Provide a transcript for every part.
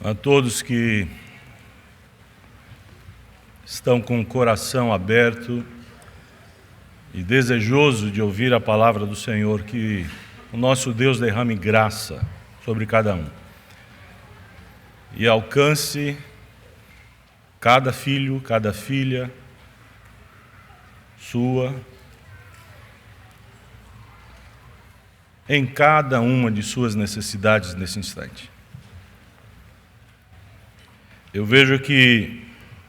A todos que estão com o coração aberto e desejoso de ouvir a palavra do Senhor, que o nosso Deus derrame graça sobre cada um e alcance cada filho, cada filha sua em cada uma de suas necessidades nesse instante. Eu vejo que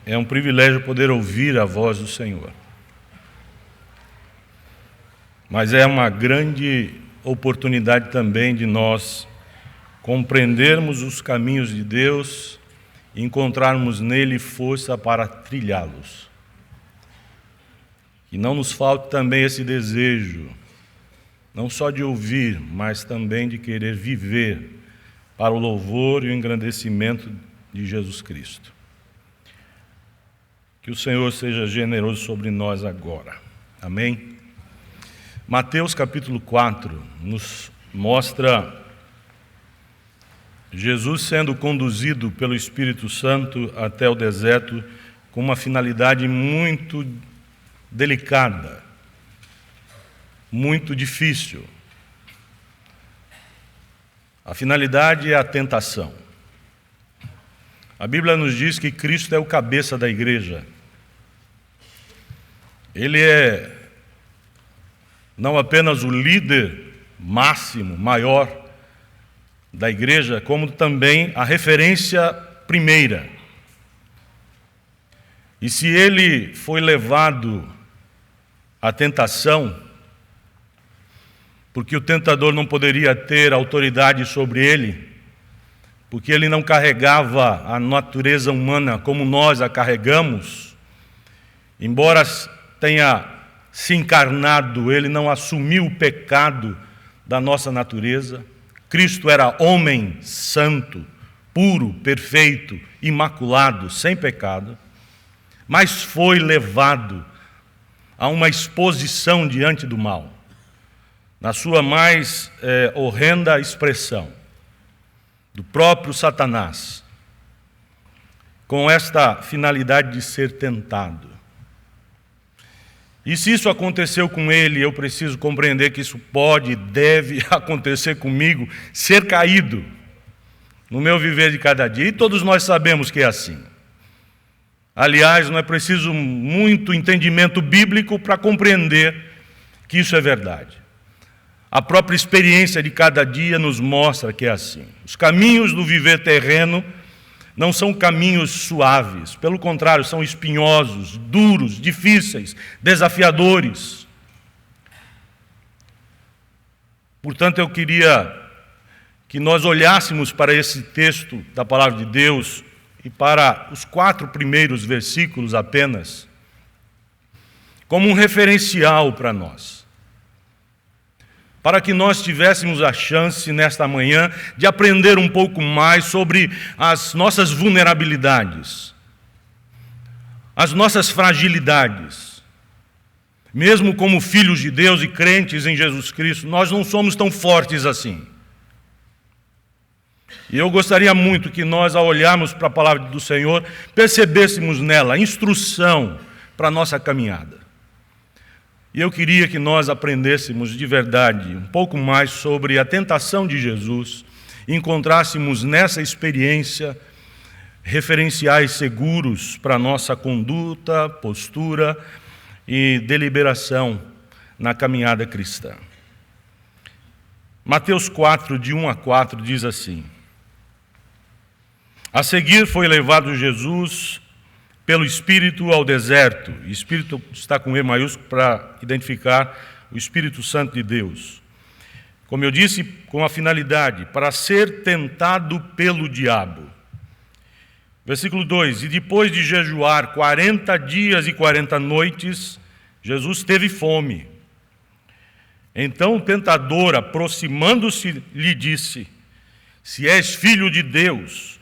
é um privilégio poder ouvir a voz do Senhor. Mas é uma grande oportunidade também de nós compreendermos os caminhos de Deus e encontrarmos nele força para trilhá-los. Que não nos falte também esse desejo, não só de ouvir, mas também de querer viver para o louvor e o engrandecimento de Jesus Cristo. Que o Senhor seja generoso sobre nós agora. Amém? Mateus capítulo 4 nos mostra Jesus sendo conduzido pelo Espírito Santo até o deserto com uma finalidade muito delicada, muito difícil. A finalidade é a tentação. A Bíblia nos diz que Cristo é o cabeça da igreja. Ele é não apenas o líder máximo, maior da igreja, como também a referência primeira. E se ele foi levado à tentação, porque o tentador não poderia ter autoridade sobre ele, porque ele não carregava a natureza humana como nós a carregamos, embora tenha se encarnado, ele não assumiu o pecado da nossa natureza. Cristo era homem santo, puro, perfeito, imaculado, sem pecado, mas foi levado a uma exposição diante do mal, na sua mais horrenda expressão, do próprio Satanás, com esta finalidade de ser tentado. E se isso aconteceu com ele, eu preciso compreender que isso pode e deve acontecer comigo, ser caído no meu viver de cada dia. E todos nós sabemos que é assim. Aliás, não é preciso muito entendimento bíblico para compreender que isso é verdade. A própria experiência de cada dia nos mostra que é assim. Os caminhos do viver terreno não são caminhos suaves, pelo contrário, são espinhosos, duros, difíceis, desafiadores. Portanto, eu queria que nós olhássemos para esse texto da palavra de Deus e para os 4 primeiros versículos apenas, como um referencial para nós, para que nós tivéssemos a chance nesta manhã de aprender um pouco mais sobre as nossas vulnerabilidades, as nossas fragilidades. Mesmo como filhos de Deus e crentes em Jesus Cristo, nós não somos tão fortes assim. E eu gostaria muito que nós, ao olharmos para a palavra do Senhor, percebêssemos nela instrução para a nossa caminhada. E eu queria que nós aprendêssemos de verdade um pouco mais sobre a tentação de Jesus e encontrássemos nessa experiência referenciais seguros para a nossa conduta, postura e deliberação na caminhada cristã. Mateus 4, de 1 a 4, diz assim: A seguir foi levado Jesus pelo Espírito ao deserto. O Espírito está com E maiúsculo para identificar o Espírito Santo de Deus. Como eu disse, com a finalidade, para ser tentado pelo diabo. Versículo 2: E depois de jejuar 40 dias e 40 noites, Jesus teve fome. Então o tentador, aproximando-se, lhe disse: Se és filho de Deus,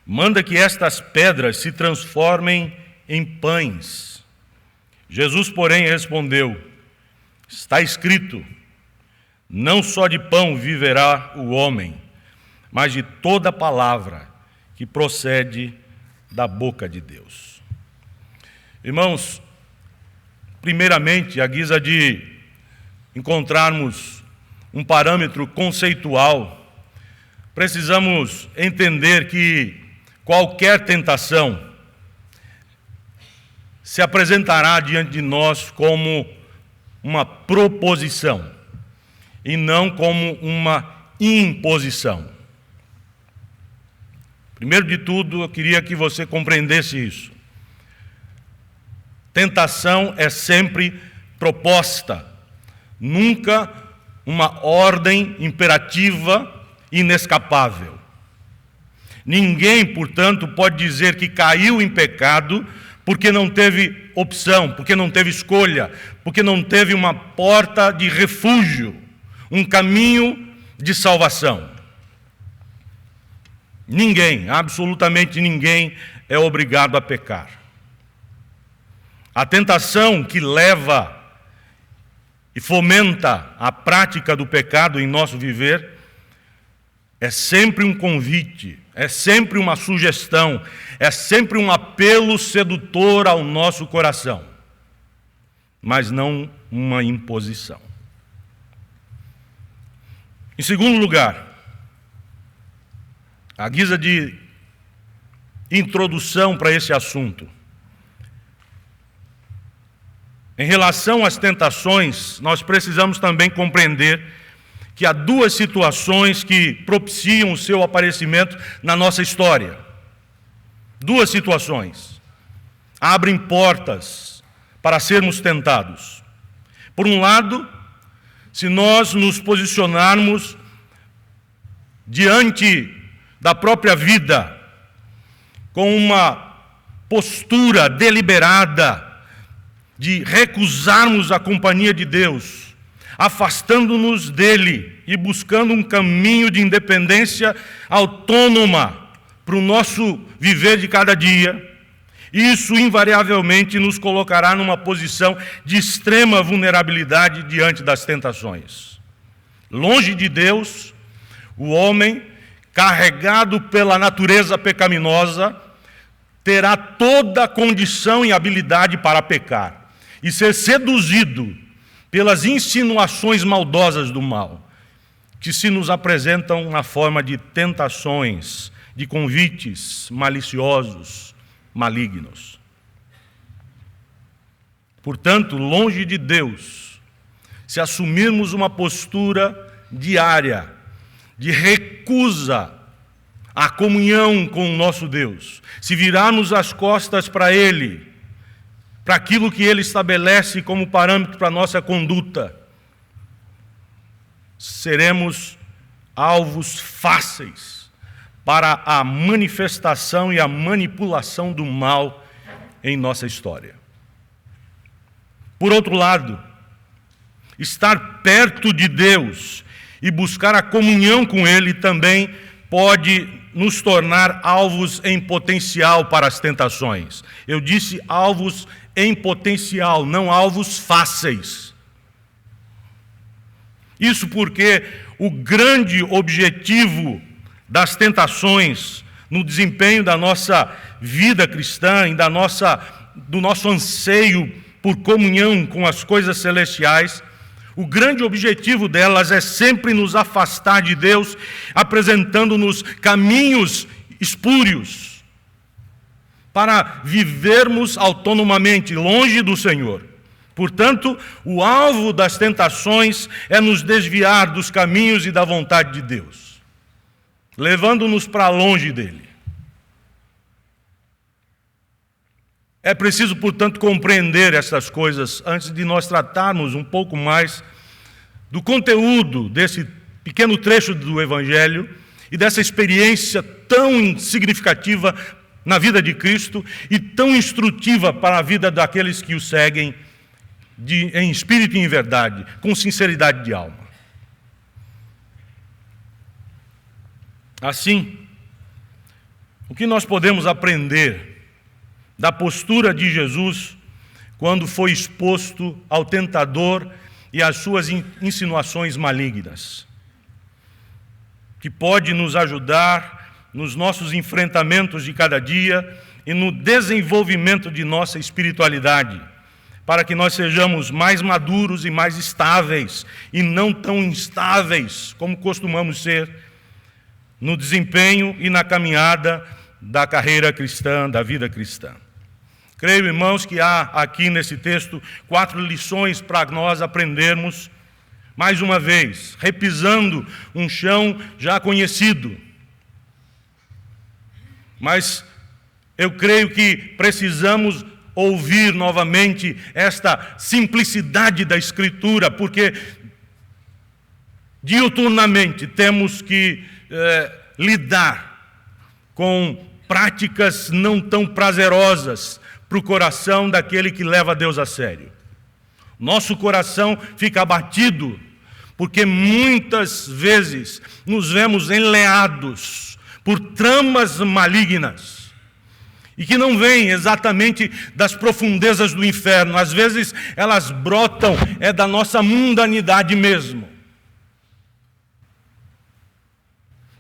manda que estas pedras se transformem em pães. Jesus, porém, respondeu: Está escrito, não só de pão viverá o homem, mas de toda palavra que procede da boca de Deus. Irmãos, primeiramente, à guisa de encontrarmos um parâmetro conceitual, precisamos entender que qualquer tentação se apresentará diante de nós como uma proposição e não como uma imposição. Primeiro de tudo, eu queria que você compreendesse isso. Tentação é sempre proposta, nunca uma ordem imperativa inescapável. Ninguém, portanto, pode dizer que caiu em pecado porque não teve opção, porque não teve escolha, porque não teve uma porta de refúgio, um caminho de salvação. Ninguém, absolutamente ninguém, é obrigado a pecar. A tentação que leva e fomenta a prática do pecado em nosso viver é sempre um convite, é sempre uma sugestão, é sempre um apelo sedutor ao nosso coração, mas não uma imposição. Em segundo lugar, à guisa de introdução para esse assunto, em relação às tentações, nós precisamos também compreender que há duas situações que propiciam o seu aparecimento na nossa história. Duas situações abrem portas para sermos tentados. Por um lado, se nós nos posicionarmos diante da própria vida com uma postura deliberada de recusarmos a companhia de Deus, afastando-nos dele e buscando um caminho de independência autônoma para o nosso viver de cada dia, isso invariavelmente nos colocará numa posição de extrema vulnerabilidade diante das tentações. Longe de Deus, o homem, carregado pela natureza pecaminosa, terá toda a condição e habilidade para pecar e ser seduzido pelas insinuações maldosas do mal, que se nos apresentam na forma de tentações, de convites maliciosos, malignos. Portanto, longe de Deus, se assumirmos uma postura diária de recusa à comunhão com o nosso Deus, se virarmos as costas para Ele, para aquilo que Ele estabelece como parâmetro para a nossa conduta, seremos alvos fáceis para a manifestação e a manipulação do mal em nossa história. Por outro lado, estar perto de Deus e buscar a comunhão com Ele também pode nos tornar alvos em potencial para as tentações. Eu disse alvos em potencial, não alvos fáceis. Isso porque o grande objetivo das tentações no desempenho da nossa vida cristã e do nosso anseio por comunhão com as coisas celestiais, o grande objetivo delas é sempre nos afastar de Deus, apresentando-nos caminhos espúrios para vivermos autonomamente, longe do Senhor. Portanto, o alvo das tentações é nos desviar dos caminhos e da vontade de Deus, levando-nos para longe dele. É preciso, portanto, compreender essas coisas antes de nós tratarmos um pouco mais do conteúdo desse pequeno trecho do Evangelho e dessa experiência tão significativa na vida de Cristo e tão instrutiva para a vida daqueles que o seguem em espírito e em verdade, com sinceridade de alma. Assim, o que nós podemos aprender da postura de Jesus quando foi exposto ao tentador e às suas insinuações malignas, que pode nos ajudar nos nossos enfrentamentos de cada dia e no desenvolvimento de nossa espiritualidade, para que nós sejamos mais maduros e mais estáveis, e não tão instáveis como costumamos ser no desempenho e na caminhada da carreira cristã, da vida cristã. Creio, irmãos, que há aqui nesse texto 4 lições para nós aprendermos, mais uma vez, repisando um chão já conhecido. Mas eu creio que precisamos ouvir novamente esta simplicidade da Escritura, porque diuturnamente temos que lidar com práticas não tão prazerosas para o coração daquele que leva Deus a sério. Nosso coração fica abatido, porque muitas vezes nos vemos enleados por tramas malignas, e que não vêm exatamente das profundezas do inferno. Às vezes elas brotam da nossa mundanidade mesmo,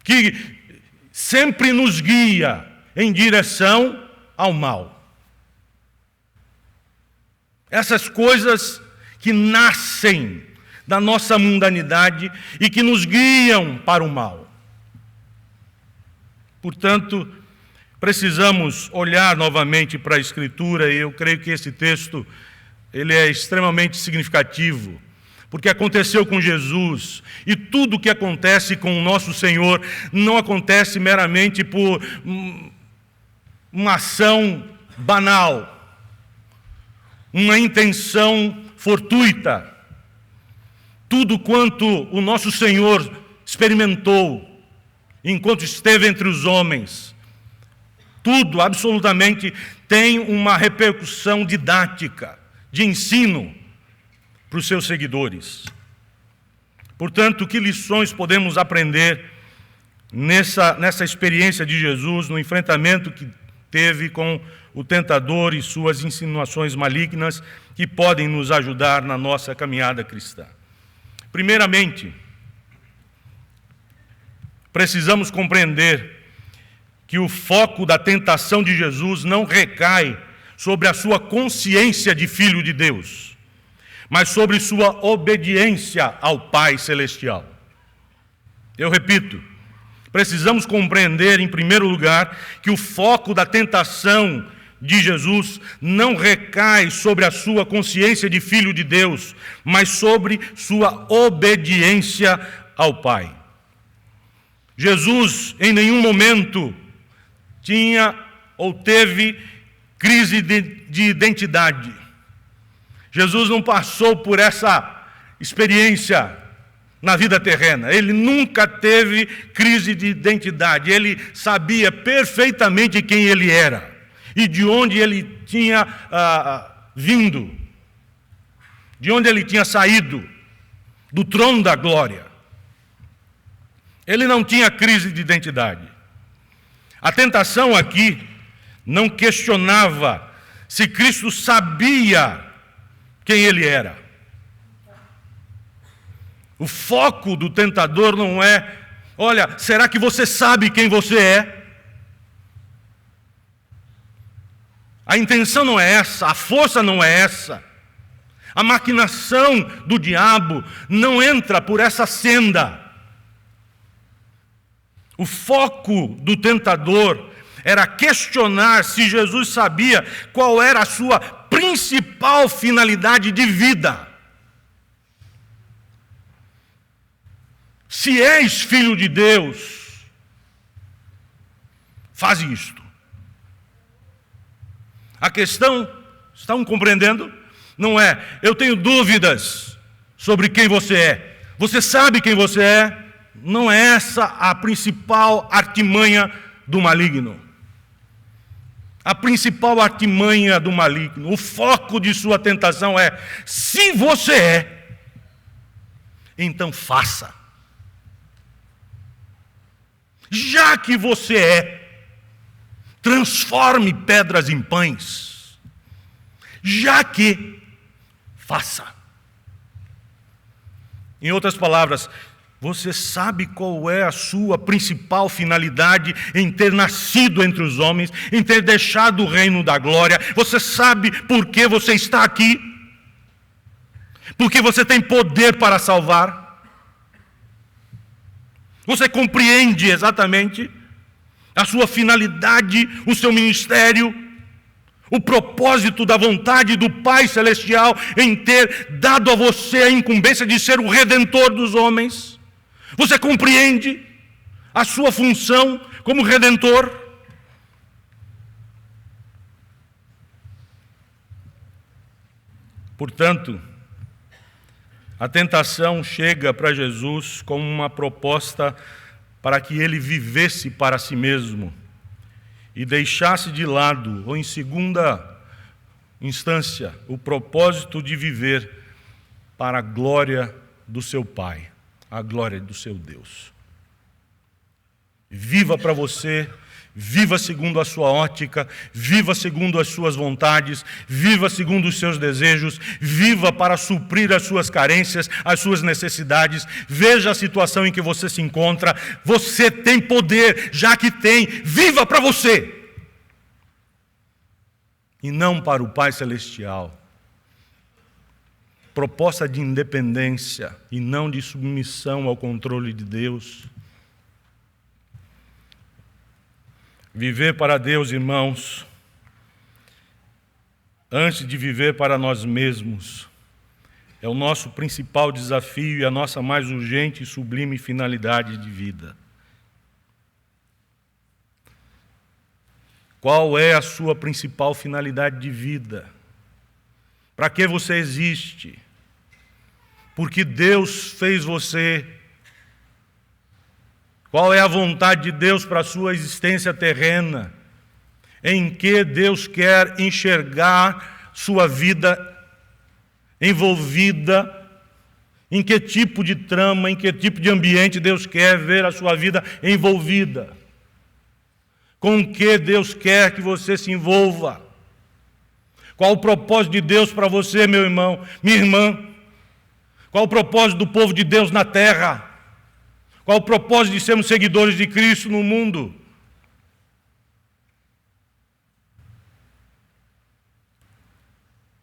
que sempre nos guia em direção ao mal. Essas coisas que nascem da nossa mundanidade e que nos guiam para o mal. Portanto, precisamos olhar novamente para a Escritura, e eu creio que esse texto ele é extremamente significativo, porque aconteceu com Jesus, e tudo o que acontece com o nosso Senhor não acontece meramente por uma ação banal, uma intenção fortuita. Tudo quanto o nosso Senhor experimentou enquanto esteve entre os homens, tudo, absolutamente, tem uma repercussão didática, de ensino para os seus seguidores. Portanto, que lições podemos aprender nessa experiência de Jesus, no enfrentamento que teve com o tentador e suas insinuações malignas, que podem nos ajudar na nossa caminhada cristã? Primeiramente, precisamos compreender que o foco da tentação de Jesus não recai sobre a sua consciência de Filho de Deus, mas sobre sua obediência ao Pai Celestial. Eu repito, precisamos compreender, em primeiro lugar, que o foco da tentação de Jesus não recai sobre a sua consciência de Filho de Deus, mas sobre sua obediência ao Pai. Jesus, em nenhum momento, tinha ou teve crise de identidade. Jesus não passou por essa experiência na vida terrena. Ele nunca teve crise de identidade. Ele sabia perfeitamente quem ele era e de onde ele tinha vindo, de onde ele tinha saído, do trono da glória. Ele não tinha crise de identidade. A tentação aqui não questionava se Cristo sabia quem ele era. O foco do tentador não é, olha, será que você sabe quem você é? A intenção não é essa, a força não é essa. A maquinação do diabo não entra por essa senda. O foco do tentador era questionar se Jesus sabia qual era a sua principal finalidade de vida. Se és filho de Deus, faz isto. A questão, estão compreendendo? Não é, eu tenho dúvidas sobre quem você é. Você sabe quem você é? Não é essa a principal artimanha do maligno. A principal artimanha do maligno, o foco de sua tentação é: se você é, então faça. Já que você é, transforme pedras em pães. Já que, faça. Em outras palavras, Você sabe qual é a sua principal finalidade em ter nascido entre os homens, em ter deixado o reino da glória? Você sabe por que você está aqui? Porque você tem poder para salvar? Você compreende exatamente a sua finalidade, o seu ministério, o propósito da vontade do Pai Celestial em ter dado a você a incumbência de ser o Redentor dos homens? Você compreende a sua função como Redentor? Portanto, a tentação chega para Jesus como uma proposta para que ele vivesse para si mesmo e deixasse de lado, ou em segunda instância, o propósito de viver para a glória do seu Pai, a glória do seu Deus. Viva para você, viva segundo a sua ótica, viva segundo as suas vontades, viva segundo os seus desejos, viva para suprir as suas carências, as suas necessidades. Veja a situação em que você se encontra. Você tem poder, já que tem, viva para você. E não para o Pai Celestial. Proposta de independência e não de submissão ao controle de Deus. Viver para Deus, irmãos, antes de viver para nós mesmos, é o nosso principal desafio e a nossa mais urgente e sublime finalidade de vida. Qual é a sua principal finalidade de vida? Para que você existe? Porque Deus fez você. Qual é a vontade de Deus para a sua existência terrena? Em que Deus quer enxergar sua vida envolvida? Em que tipo de trama, em que tipo de ambiente Deus quer ver a sua vida envolvida? Com que Deus quer que você se envolva? Qual o propósito de Deus para você, meu irmão, minha irmã? Qual o propósito do povo de Deus na terra? Qual o propósito de sermos seguidores de Cristo no mundo?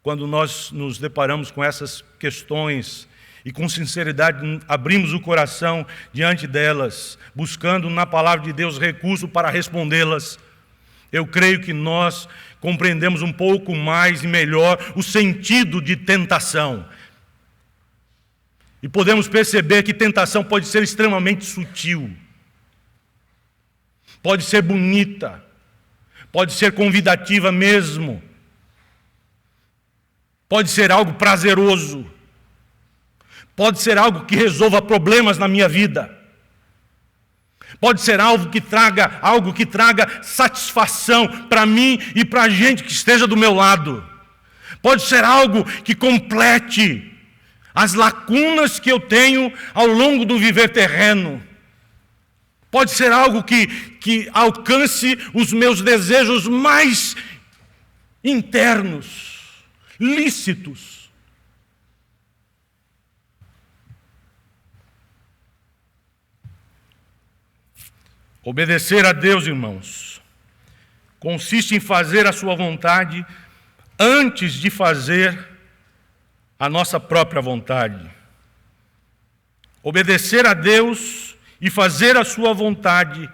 Quando nós nos deparamos com essas questões e com sinceridade abrimos o coração diante delas, buscando na palavra de Deus recurso para respondê-las, eu creio que nós compreendemos um pouco mais e melhor o sentido de tentação. E podemos perceber que tentação pode ser extremamente sutil, pode ser bonita, pode ser convidativa mesmo, pode ser algo prazeroso, pode ser algo que resolva problemas na minha vida, pode ser algo que traga satisfação para mim e para a gente que esteja do meu lado, pode ser algo que complete as lacunas que eu tenho ao longo do viver terreno. Pode ser algo que alcance os meus desejos mais internos, lícitos. Obedecer a Deus, irmãos, consiste em fazer a sua vontade antes de fazer a nossa própria vontade. Obedecer a Deus e fazer a sua vontade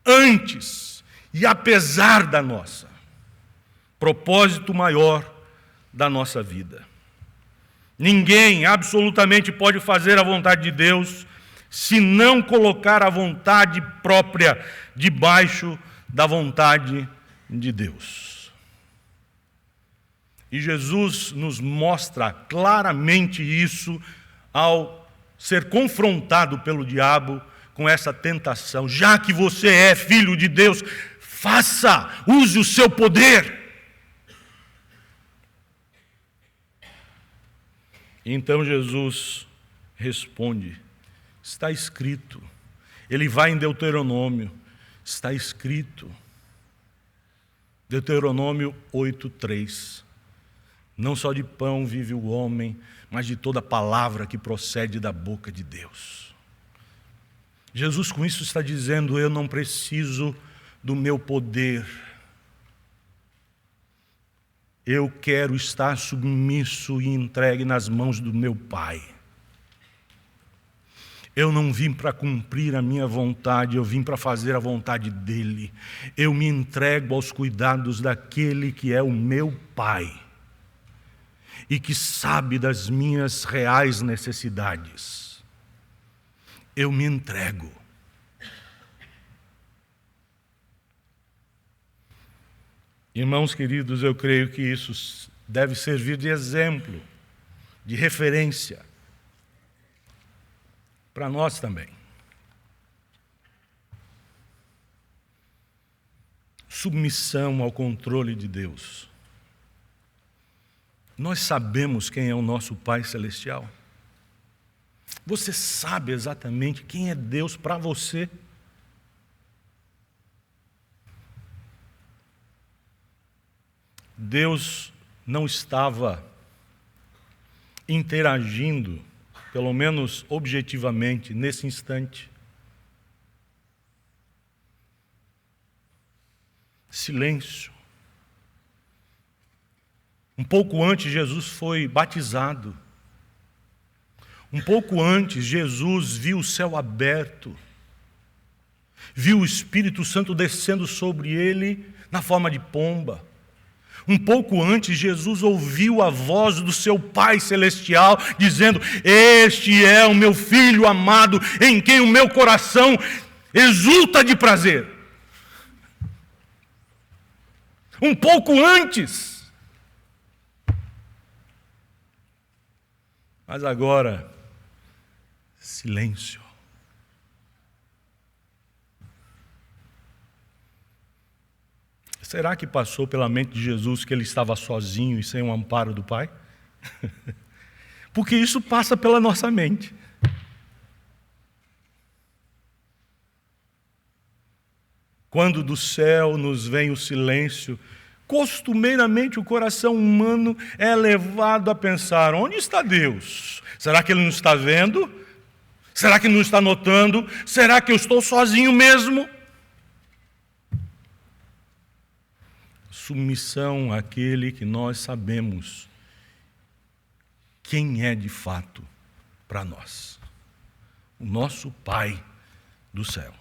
antes e apesar da nossa. Propósito maior da nossa vida. Ninguém absolutamente pode fazer a vontade de Deus se não colocar a vontade própria debaixo da vontade de Deus. E Jesus nos mostra claramente isso ao ser confrontado pelo diabo com essa tentação. Já que você é filho de Deus, use o seu poder. Então Jesus responde, está escrito. Ele vai em Deuteronômio, está escrito. Deuteronômio 8:3. Não só de pão vive o homem, mas de toda palavra que procede da boca de Deus. Jesus com isso está dizendo: eu não preciso do meu poder. Eu quero estar submisso e entregue nas mãos do meu Pai. Eu não vim para cumprir a minha vontade, eu vim para fazer a vontade dEle. Eu me entrego aos cuidados daquele que é o meu Pai e que sabe das minhas reais necessidades. Eu me entrego. Irmãos queridos, eu creio que isso deve servir de exemplo, de referência para nós também. Submissão ao controle de Deus. Nós sabemos quem é o nosso Pai Celestial. Você sabe exatamente quem é Deus para você? Deus não estava interagindo, pelo menos objetivamente, nesse instante. Silêncio. Um pouco antes, Jesus foi batizado. Um pouco antes, Jesus viu o céu aberto. Viu o Espírito Santo descendo sobre ele na forma de pomba. Um pouco antes, Jesus ouviu a voz do seu Pai Celestial, dizendo: este é o meu Filho amado, em quem o meu coração exulta de prazer. Um pouco antes. Mas agora, silêncio. Será que passou pela mente de Jesus que ele estava sozinho e sem o amparo do Pai? Porque isso passa pela nossa mente. Quando do céu nos vem o silêncio, costumeiramente o coração humano é levado a pensar: onde está Deus? Será que Ele não está vendo? Será que Ele não está notando? Será que eu estou sozinho mesmo? Submissão àquele que nós sabemos quem é de fato para nós. O nosso Pai do céu.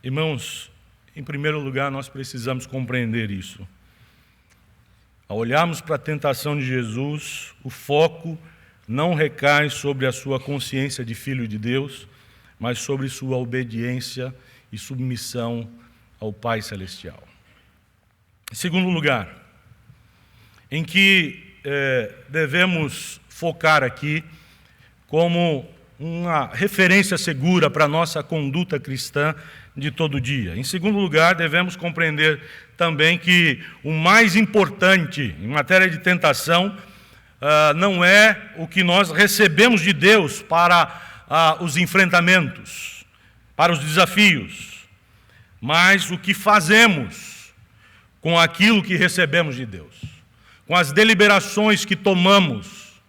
Irmãos, em primeiro lugar, nós precisamos compreender isso. Ao olharmos para a tentação de Jesus, o foco não recai sobre a sua consciência de filho de Deus, mas sobre sua obediência e submissão ao Pai Celestial. Em segundo lugar, em que devemos focar aqui como uma referência segura para a nossa conduta cristã de todo dia. Em segundo lugar, devemos compreender também que o mais importante em matéria de tentação não é o que nós recebemos de Deus para os enfrentamentos, para os desafios, mas o que fazemos com aquilo que recebemos de Deus, com as deliberações que tomamos,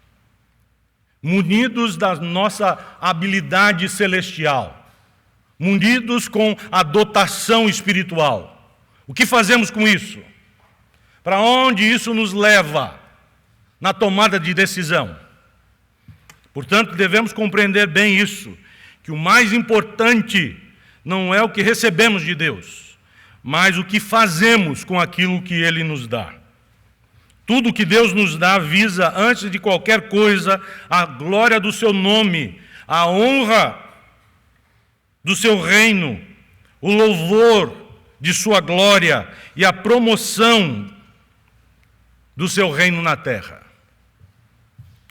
munidos da nossa habilidade celestial, munidos com a dotação espiritual. O que fazemos com isso? Para onde isso nos leva na tomada de decisão? Portanto, devemos compreender bem isso, que o mais importante não é o que recebemos de Deus, mas o que fazemos com aquilo que Ele nos dá. Tudo o que Deus nos dá visa, antes de qualquer coisa, a glória do Seu nome, a honra do Seu reino, o louvor de Sua glória e a promoção do Seu reino na terra.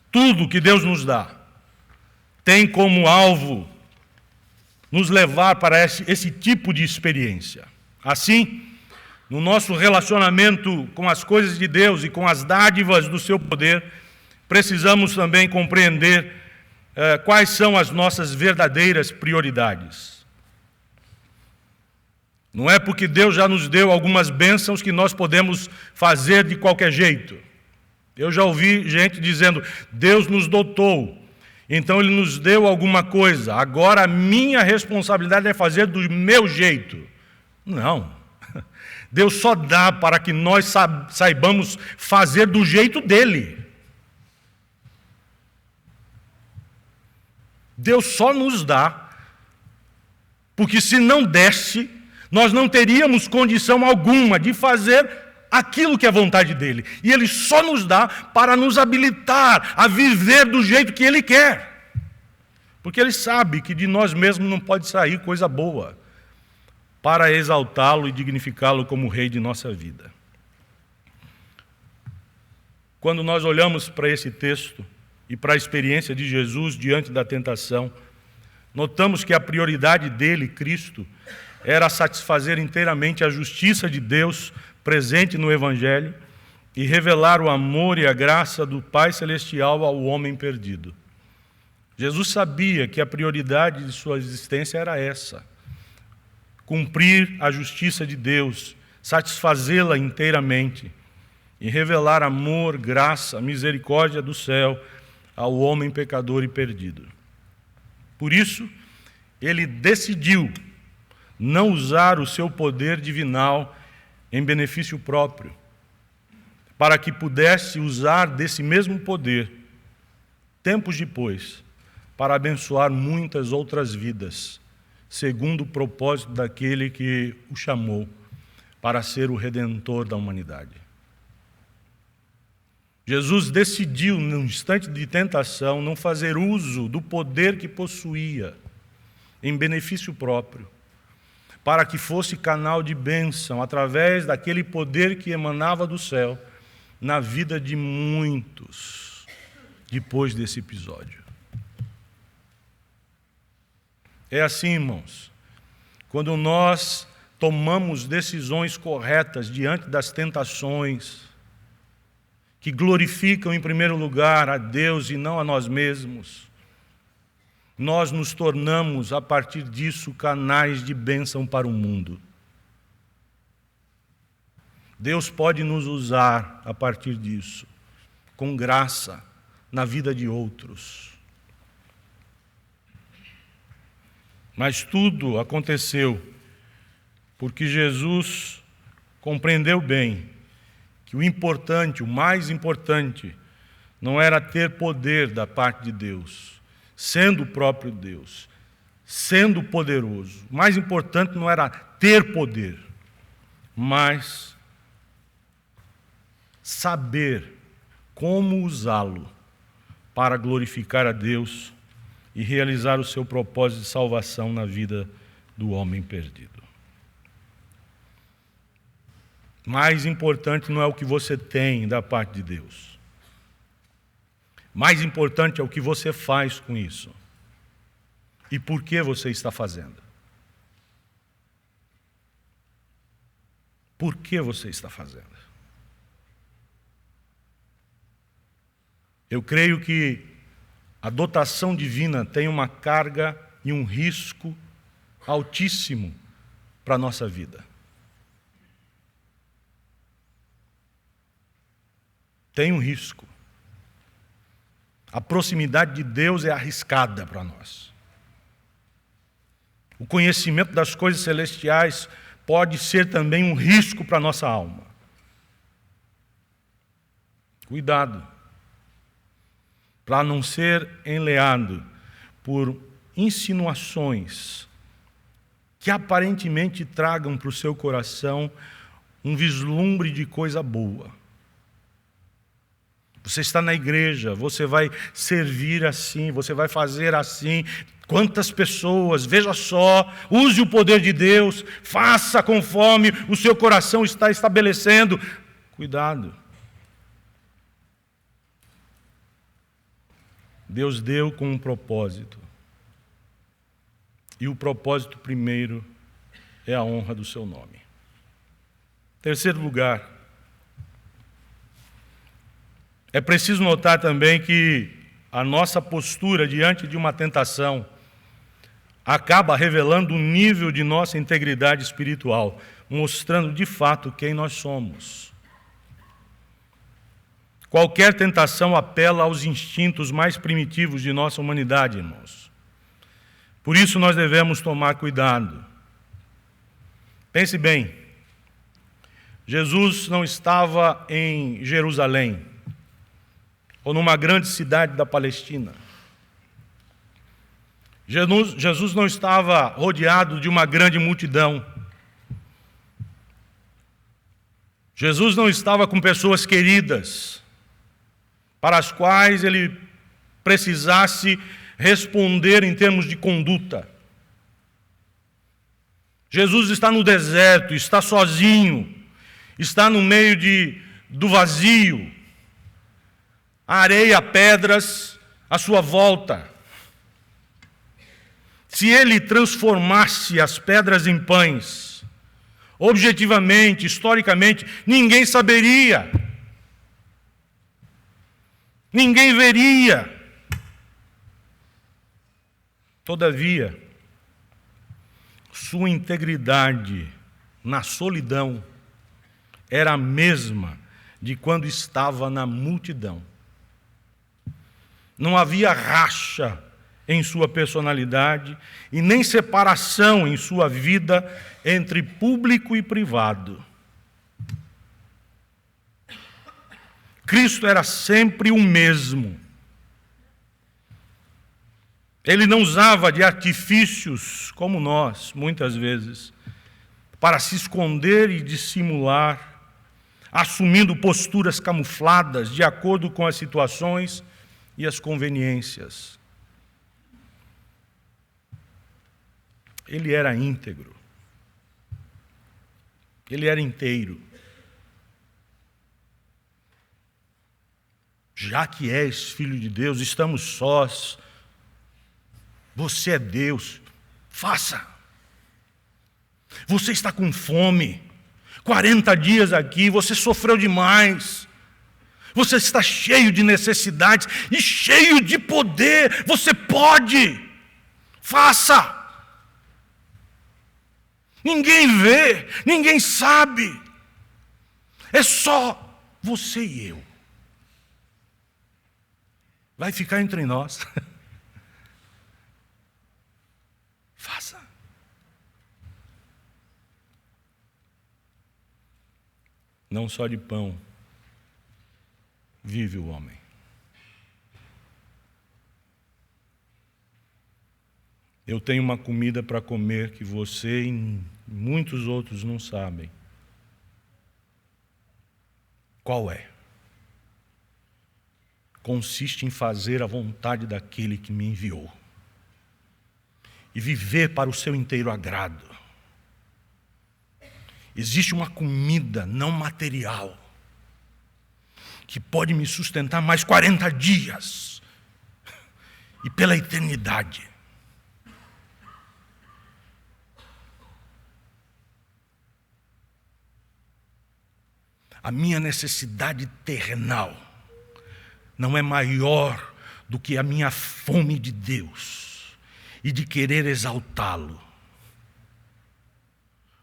Tudo que Deus nos dá tem como alvo nos levar para esse tipo de experiência. Assim, no nosso relacionamento com as coisas de Deus e com as dádivas do seu poder, precisamos também compreender quais são as nossas verdadeiras prioridades. Não é porque Deus já nos deu algumas bênçãos que nós podemos fazer de qualquer jeito. Eu já ouvi gente dizendo, Deus nos dotou, então Ele nos deu alguma coisa, agora a minha responsabilidade é fazer do meu jeito. Não. Deus só dá para que nós saibamos fazer do jeito dEle. Deus só nos dá, porque se não desse, nós não teríamos condição alguma de fazer aquilo que é vontade dEle. E Ele só nos dá para nos habilitar a viver do jeito que Ele quer. Porque Ele sabe que de nós mesmos não pode sair coisa boa para exaltá-lo e dignificá-lo como Rei de nossa vida. Quando nós olhamos para esse texto e para a experiência de Jesus diante da tentação, notamos que a prioridade dele, Cristo, era satisfazer inteiramente a justiça de Deus presente no Evangelho e revelar o amor e a graça do Pai Celestial ao homem perdido. Jesus sabia que a prioridade de sua existência era essa: cumprir a justiça de Deus, satisfazê-la inteiramente e revelar amor, graça, misericórdia do céu ao homem pecador e perdido. Por isso, ele decidiu não usar o seu poder divinal em benefício próprio, para que pudesse usar desse mesmo poder, tempos depois, para abençoar muitas outras vidas, segundo o propósito daquele que o chamou para ser o Redentor da humanidade. Jesus decidiu, num instante de tentação, não fazer uso do poder que possuía em benefício próprio, para que fosse canal de bênção, através daquele poder que emanava do céu, na vida de muitos, depois desse episódio. É assim, irmãos, quando nós tomamos decisões corretas diante das tentações, que glorificam em primeiro lugar a Deus e não a nós mesmos, nós nos tornamos, a partir disso, canais de bênção para o mundo. Deus pode nos usar, a partir disso, com graça, na vida de outros. Mas tudo aconteceu porque Jesus compreendeu bem que o importante, o mais importante, não era ter poder da parte de Deus, sendo o próprio Deus, sendo poderoso. O mais importante não era ter poder, mas saber como usá-lo para glorificar a Deus e realizar o seu propósito de salvação na vida do homem perdido. Mais importante não é o que você tem da parte de Deus. Mais importante é o que você faz com isso. E por que você está fazendo. Por que você está fazendo? Eu creio que a dotação divina tem uma carga e um risco altíssimo para a nossa vida. Tem um risco. A proximidade de Deus é arriscada para nós. O conhecimento das coisas celestiais pode ser também um risco para a nossa alma. Cuidado, para não ser enleado por insinuações que aparentemente tragam para o seu coração um vislumbre de coisa boa. Você está na igreja, você vai servir assim, você vai fazer assim. Quantas pessoas, veja só, use o poder de Deus, faça conforme o seu coração está estabelecendo. Cuidado. Deus deu com um propósito. E o propósito primeiro é a honra do seu nome. Terceiro lugar, é preciso notar também que a nossa postura diante de uma tentação, acaba revelando o nível de nossa integridade espiritual, mostrando de fato quem nós somos. Qualquer tentação apela aos instintos mais primitivos de nossa humanidade, irmãos. Por isso nós devemos tomar cuidado. Pense bem, Jesus não estava em Jerusalém, ou numa grande cidade da Palestina. Jesus não estava rodeado de uma grande multidão. Jesus não estava com pessoas queridas, para as quais ele precisasse responder em termos de conduta. Jesus está no deserto, está sozinho, está no meio do vazio, areia, pedras à sua volta. Se ele transformasse as pedras em pães, objetivamente, historicamente, ninguém saberia. Ninguém veria. Todavia, sua integridade na solidão era a mesma de quando estava na multidão. Não havia racha em sua personalidade e nem separação em sua vida entre público e privado. Cristo era sempre o mesmo. Ele não usava de artifícios, como nós, muitas vezes, para se esconder e dissimular, assumindo posturas camufladas de acordo com as situações e as conveniências. Ele era íntegro. Ele era inteiro. Já que és filho de Deus, estamos sós, você é Deus, faça. Você está com fome, 40 dias aqui, você sofreu demais. Você está cheio de necessidades e cheio de poder, você pode, faça. Ninguém vê, ninguém sabe, é só você e eu. Vai ficar entre nós. Faça. Não só de pão vive o homem. Eu tenho uma comida para comer que você e muitos outros não sabem. Qual é? Consiste em fazer a vontade daquele que me enviou e viver para o seu inteiro agrado. Existe uma comida não material que pode me sustentar mais 40 dias e pela eternidade. A minha necessidade terrenal não é maior do que a minha fome de Deus e de querer exaltá-lo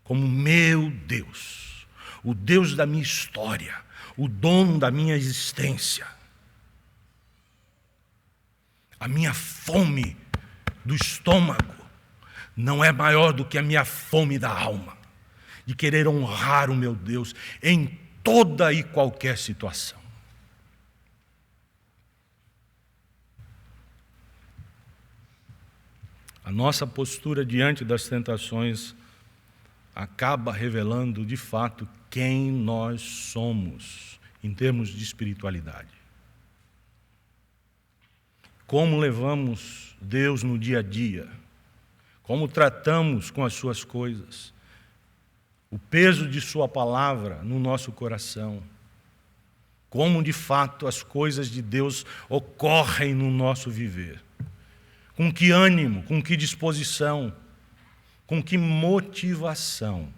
como meu Deus, o Deus da minha história, o dono da minha existência. A minha fome do estômago não é maior do que a minha fome da alma, de querer honrar o meu Deus em toda e qualquer situação. A nossa postura diante das tentações acaba revelando, de fato, quem nós somos em termos de espiritualidade. Como levamos Deus no dia a dia, como tratamos com as suas coisas, o peso de sua palavra no nosso coração, como de fato as coisas de Deus ocorrem no nosso viver, com que ânimo, com que disposição, com que motivação.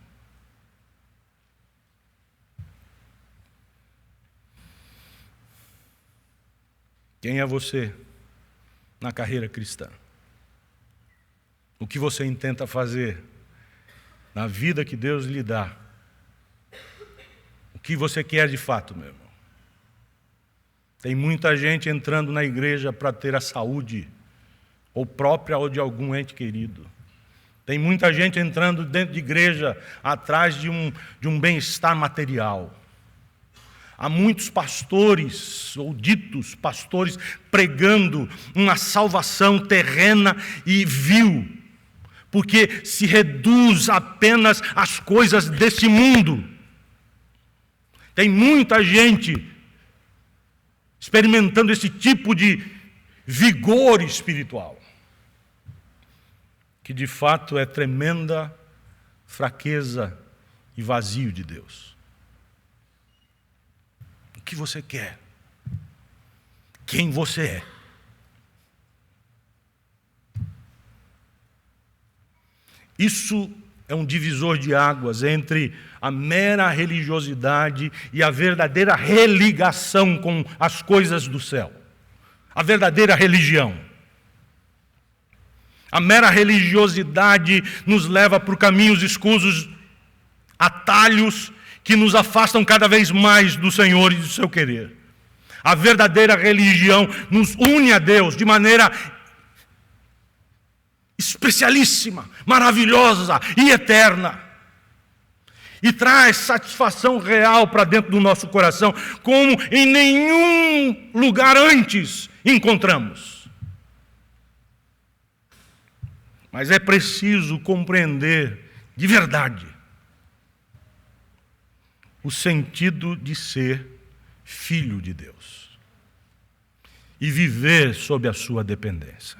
Quem é você na carreira cristã? o que você intenta fazer na vida que Deus lhe dá, o que você quer de fato, meu irmão. Tem muita gente entrando na igreja para ter a saúde, ou própria ou de algum ente querido. Tem muita gente entrando dentro de igreja atrás de um bem-estar material. Há muitos pastores, ou ditos pastores, pregando uma salvação terrena e vil, porque se reduz apenas às coisas desse mundo. Tem muita gente experimentando esse tipo de vigor espiritual, que de fato é tremenda fraqueza e vazio de Deus. O que você quer? Quem você é? Isso é um divisor de águas entre a mera religiosidade e a verdadeira religação com as coisas do céu. A verdadeira religião. A mera religiosidade nos leva por caminhos escusos, atalhos que nos afastam cada vez mais do Senhor e do seu querer. A verdadeira religião nos une a Deus de maneira especialíssima, maravilhosa e eterna. E traz satisfação real para dentro do nosso coração, como em nenhum lugar antes encontramos. Mas é preciso compreender de verdade o sentido de ser filho de Deus e viver sob a sua dependência.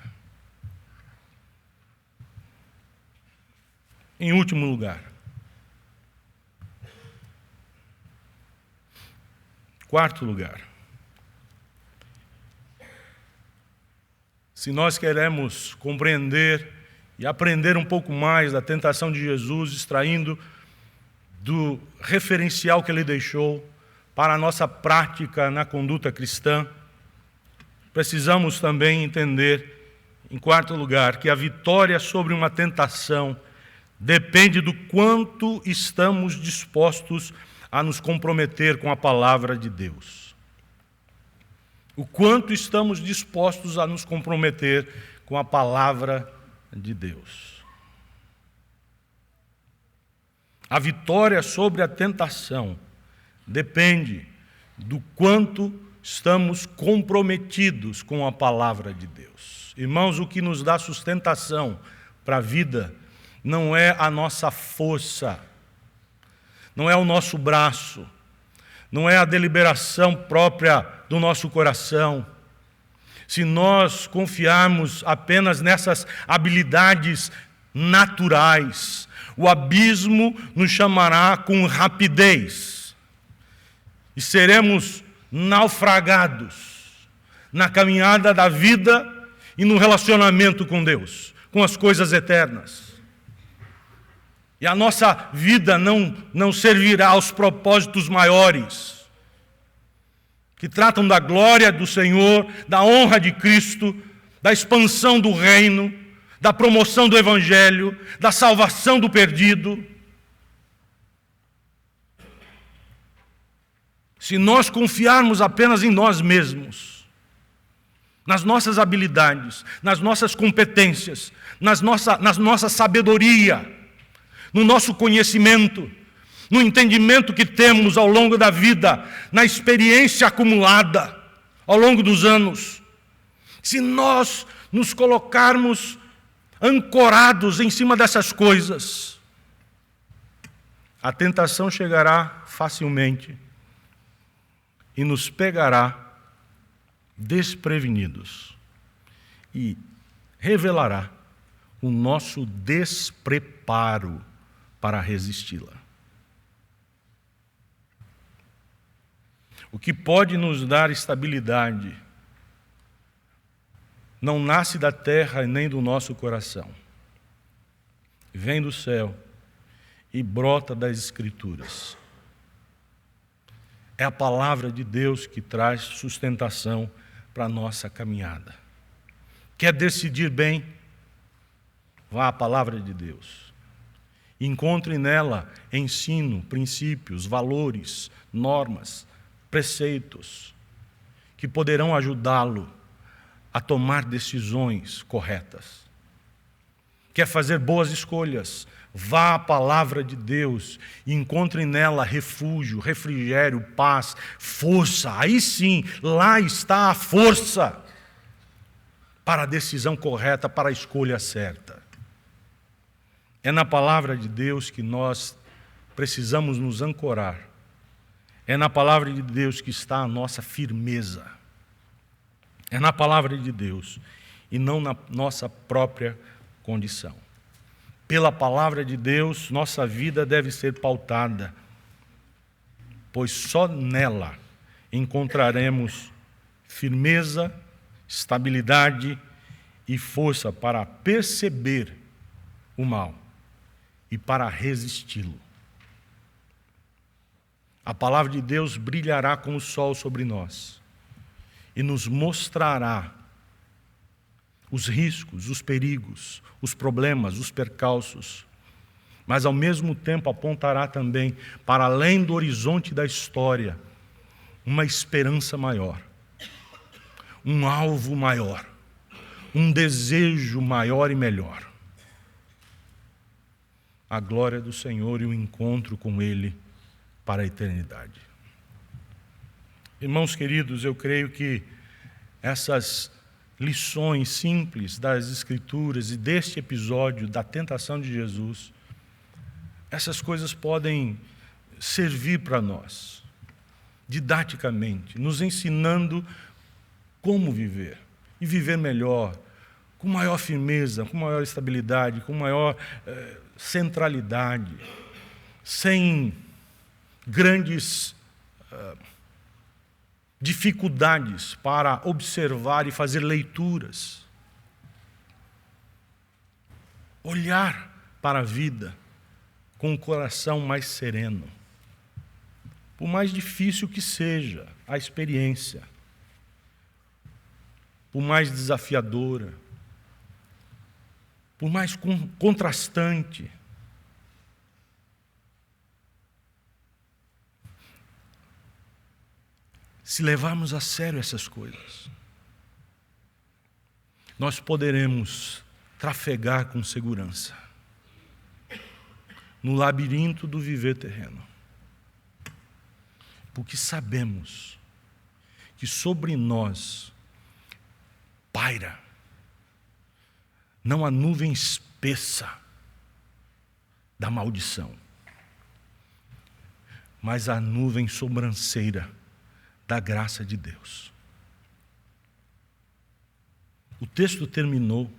Em último lugar, quarto lugar, se nós queremos compreender e aprender um pouco mais da tentação de Jesus, extraindo do referencial que ele deixou para a nossa prática na conduta cristã, precisamos também entender, em quarto lugar, que a vitória sobre uma tentação depende do quanto estamos dispostos a nos comprometer com a palavra de Deus. O quanto estamos dispostos a nos comprometer com a palavra de Deus. A vitória sobre a tentação depende do quanto estamos comprometidos com a palavra de Deus. Irmãos, o que nos dá sustentação para a vida não é a nossa força, não é o nosso braço, não é a deliberação própria do nosso coração. Se nós confiarmos apenas nessas habilidades naturais, o abismo nos chamará com rapidez e seremos naufragados na caminhada da vida e no relacionamento com Deus, com as coisas eternas. E a nossa vida não servirá aos propósitos maiores, que tratam da glória do Senhor, da honra de Cristo, da expansão do reino, da promoção do Evangelho, da salvação do perdido. Se nós confiarmos apenas em nós mesmos, nas nossas habilidades, nas nossas competências, na nossa sabedoria, no nosso conhecimento, no entendimento que temos ao longo da vida, na experiência acumulada ao longo dos anos, se nós nos colocarmos ancorados em cima dessas coisas, a tentação chegará facilmente e nos pegará desprevenidos e revelará o nosso despreparo para resisti-la. O que pode nos dar estabilidade não nasce da terra nem do nosso coração. Vem do céu e brota das Escrituras. É a palavra de Deus que traz sustentação para a nossa caminhada. Quer decidir bem? vá à palavra de Deus. Encontre nela ensino, princípios, valores, normas, preceitos que poderão ajudá-lo a tomar decisões corretas. Quer fazer boas escolhas? Vá à palavra de Deus e encontre nela refúgio, refrigério, paz, força. Aí sim, lá está a força para a decisão correta, para a escolha certa. É na palavra de Deus que nós precisamos nos ancorar. É na palavra de Deus que está a nossa firmeza. É na palavra de Deus e não na nossa própria condição. Pela palavra de Deus, nossa vida deve ser pautada, pois só nela encontraremos firmeza, estabilidade e força para perceber o mal e para resisti-lo. A palavra de Deus brilhará como o sol sobre nós e nos mostrará os riscos, os perigos, os problemas, os percalços, mas ao mesmo tempo apontará também para além do horizonte da história uma esperança maior, um alvo maior, um desejo maior e melhor. A glória do Senhor e o encontro com Ele para a eternidade. Irmãos queridos, eu creio que essas lições simples das Escrituras e deste episódio da tentação de Jesus, essas coisas podem servir para nós, didaticamente, nos ensinando como viver, e viver melhor, com maior firmeza, com maior estabilidade, com maior centralidade, sem grandes dificuldades para observar e fazer leituras. Olhar para a vida com o coração mais sereno. Por mais difícil que seja a experiência, por mais desafiadora, por mais contrastante, se levarmos a sério essas coisas, nós poderemos trafegar com segurança no labirinto do viver terreno, porque sabemos que sobre nós paira não a nuvem espessa da maldição, mas a nuvem sobranceira da graça de Deus. O texto terminou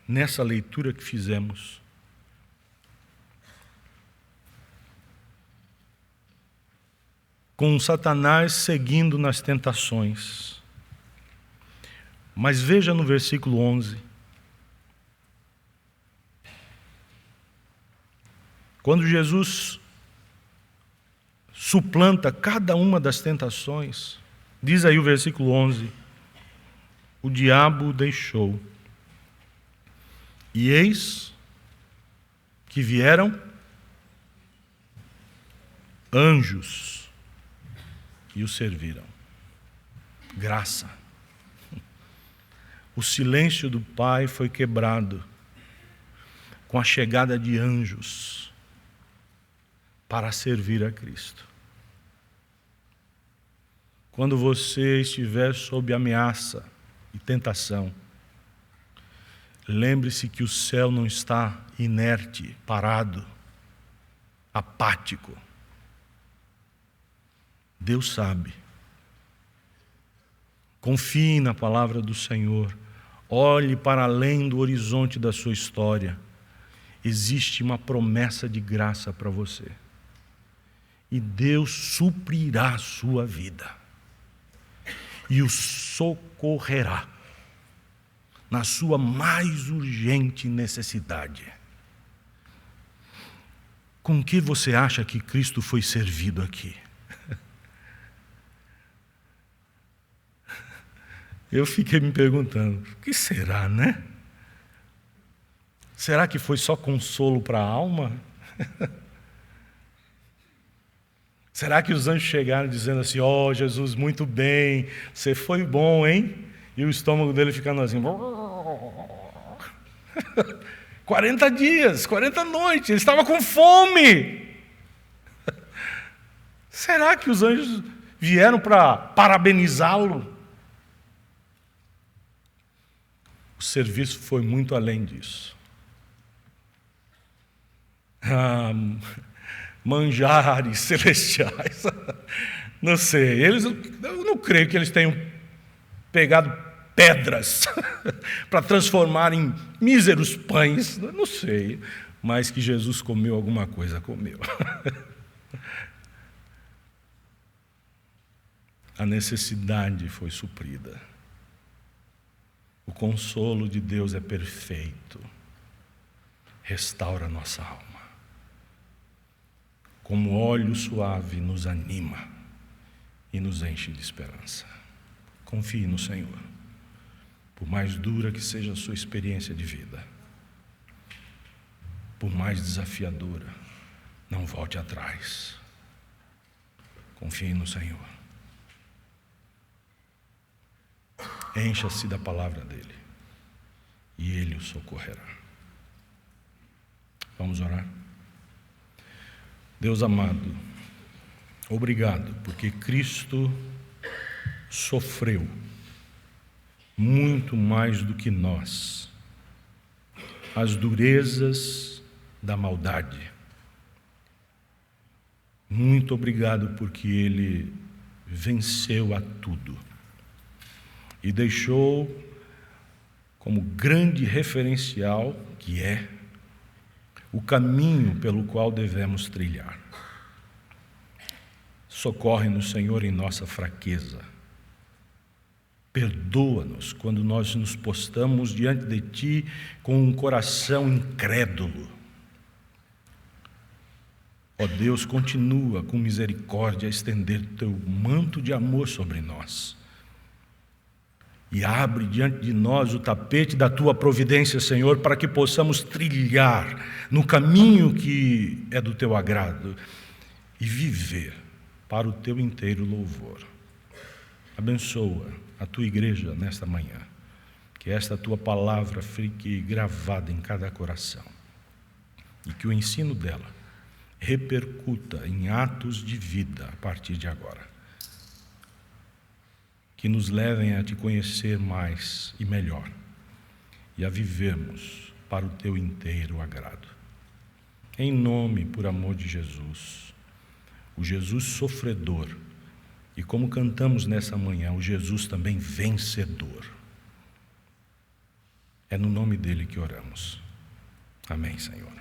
nessa leitura que fizemos com Satanás seguindo nas tentações. Mas veja no versículo 11. Quando Jesus suplanta cada uma das tentações, diz aí o versículo 11: o diabo deixou, e eis que vieram anjos e o serviram. Graça. O silêncio do Pai foi quebrado com a chegada de anjos para servir a Cristo. Quando você estiver sob ameaça e tentação, lembre-se que o céu não está inerte, parado, apático. Deus sabe. Confie na palavra do Senhor. Olhe para além do horizonte da sua história. Existe uma promessa de graça para você. E Deus suprirá a sua vida. E o socorrerá na sua mais urgente necessidade. Com que você acha que Cristo foi servido aqui? Eu fiquei me perguntando, o que será, né? Será que foi só consolo para a alma? Será que os anjos chegaram dizendo assim, ó, Jesus, muito bem, você foi bom, hein? E o estômago dele ficando assim, 40 dias, 40 noites, ele estava com fome. Será que os anjos vieram para parabenizá-lo? O serviço foi muito além disso. Manjares celestiais. Não sei, eu não creio que eles tenham pegado pedras para transformar em míseros pães, não sei, mas que Jesus comeu alguma coisa, comeu. A necessidade foi suprida. O consolo de Deus é perfeito, restaura a nossa alma. Como óleo suave nos anima e nos enche de esperança. Confie no Senhor, por mais dura que seja a sua experiência de vida, por mais desafiadora, não volte atrás. Confie no Senhor. Encha-se da palavra dele e ele o socorrerá. Vamos orar? Deus amado, obrigado, porque Cristo sofreu muito mais do que nós as durezas da maldade. Muito obrigado porque Ele venceu a tudo e deixou como grande referencial, que é o caminho pelo qual devemos trilhar. Socorre-nos, Senhor, em nossa fraqueza. Perdoa-nos quando nós nos postamos diante de Ti com um coração incrédulo. Ó Deus, continua com misericórdia a estender Teu manto de amor sobre nós. E abre diante de nós o tapete da Tua providência, Senhor, para que possamos trilhar no caminho que é do Teu agrado e viver para o Teu inteiro louvor. Abençoa a Tua igreja nesta manhã, que esta Tua palavra fique gravada em cada coração e que o ensino dela repercuta em atos de vida a partir de agora, que nos levem a Te conhecer mais e melhor e a vivermos para o Teu inteiro agrado. Em nome e por amor de Jesus, o Jesus sofredor, e como cantamos nessa manhã, o Jesus também vencedor. É no nome dele que oramos. Amém, Senhor.